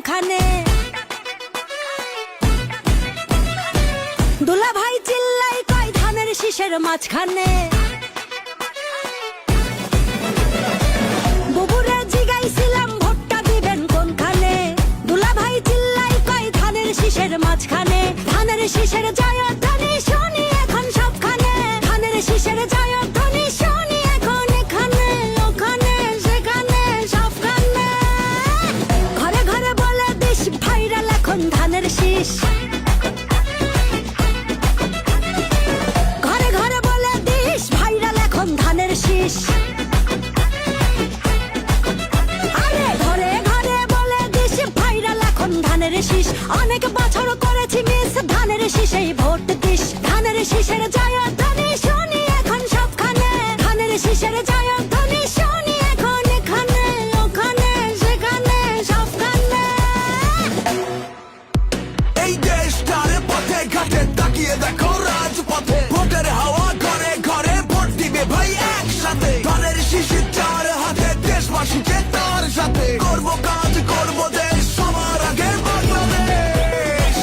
কোনখানে? দুলা ভাই চিল্লাই কয় ধানের শীষের মাঝখানে। বুবুরে জিগাইছিলাম ভোটটা দিবেন কোনখানে? দুলা ভাই চিল্লাই কয় ধানের শীষের মাঝখানে। ধানের শীষের জয়ধ্বনি শুনি এখন সবখানে। ধানের শীষের জয়ধ্বনি শুনি এখন এখানে ওখানে সেখানে সবখানে। ঘরে ঘরে বলে দিস ভাইরাল এখন ধানের শীষ। ঘরে ঘরে বলে দিস ভাইরাল এখন ধানের শীষ। আরে ঘরে ঘরে বলে দিস ভাইরাল এখন ধানের শীষ। অনেক বছর করেছি মিস ধানের শীষেই ভোট দিস। ধানের শীষের জয়ধ্বনি শুনি এখন সবখানে। ধানের শীষের জয়ধ্বনি শুনি এখন এখানে ওখানে সেখানে সবখানে। এই দেশটার পথে ঘাটে তাকিয়ে দেখো রাজপথে। ভোটের হাওয়া ঘরে ঘরে ভোট দিবে ভাই একসাথে। ধানের শীষের চার হাতে দেশবাসীকে তার সাথে। করবো কাজ করবো দেশ সবার আগে বাংলাদেশ।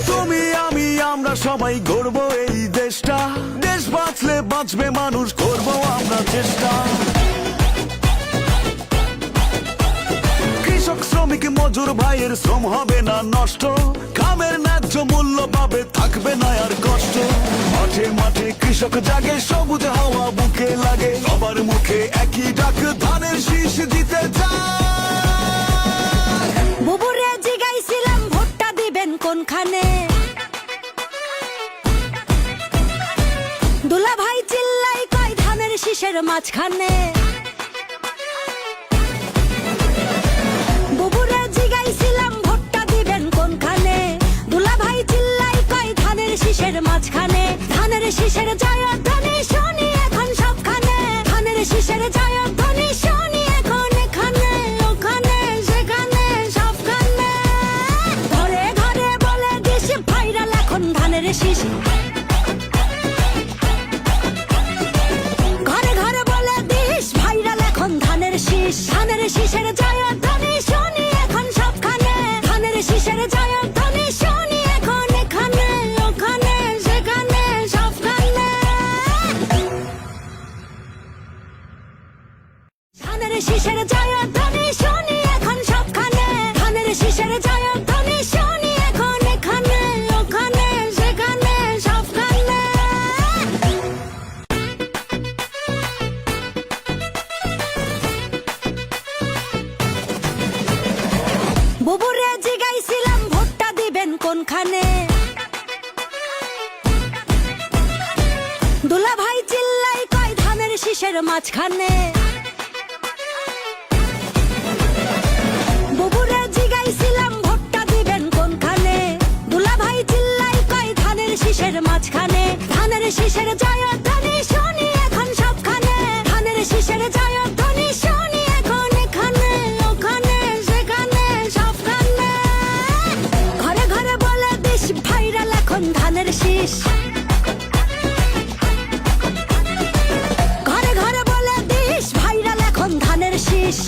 তুমি আমি আমরা সবাই গড়বো এই দেশটা। দেশ বাঁচলে বাঁচবে মানুষ, করবো আমরা চেষ্টা। কৃষক শ্রমিক মজুর ভাইয়ের শ্রম হবে না নষ্ট। কামের ন্যায্য মূল্য পাবে, থাকবে না আর কষ্ট। মাঠে মাঠে কৃষক জাগে, সবুজ হাওয়া বুকে লাগে। সবার মুখে একই ডাক, ধানের শীষ দিতে চায়। বুবুরে জিগাইছিলাম ভোটটা দিবেন কোনখানে? দুলা ভাই চিল্লাই কয় ধানের শীষের মাঝখানে। বুবুরে জিগাইছিলাম ভোটটা দিবেন কোনখানে? দুলা ভাই চিল্লাই কয় ধানের শীষের মাঝখানে। ধানের শীষের জয়ধ্বনি শুনি এখন সবখানে। ধানের শীষের জয়ধ্বনি শুনি এখন এখানে ওখানে সেখানে সবখানে। ঘরে ঘরে বলে দিস ভাইরাল এখন ধানের শীষ। ঘরে ঘরে বলে দিস ভাইরাল এখন ধানের শীষ। ধানের শীষের জয়ধ্বনি শুনি এখন সবখানে। ধানের শীষের জয়ধ্বনি শুনি এখন এখানে ওখানে সেখানে সবখানে। ধানের শীষের জয়ধ্বনি শুনি এখন সবখানে। ধানের শীষের জয়ধ্বনি শুনি এখন এখানে ওখানে সেখানে সবখানে। বুবুরে জিগাইছিলাম ভোটটা দিবেন কোনখানে? দুলা ভাই চিল্লাই কয় ধানের শীষের মাঝখানে। বুবুরে জিগাইছিলাম ভোটটা দিবেন কোনখানে? দুলা ভাই চিল্লাই কয় ধানের শীষের মাঝখানে। ধানের শীষের জয়ধ্বনি শুনি এখন সবখানে। ধানের শীষের জয়ধ্বনি শুনি এখন এখানে ওখানে সেখানে সবখানে। ঘরে ঘরে বলে দিস ভাইরাল এখন ধানের শীষ। ঘরে ঘরে বলে দিস ভাইরাল এখন ধানের শীষ।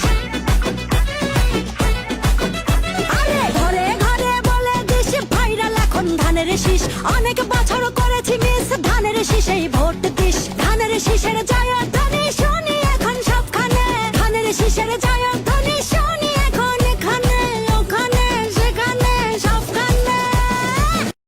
আরে ঘরে ঘরে বলে দিস ভাইরাল এখন ধানের শীষ। অনেক বছর করেছি মিস ধানের শীষেই ভোট দিস। ধানের শীষের জয়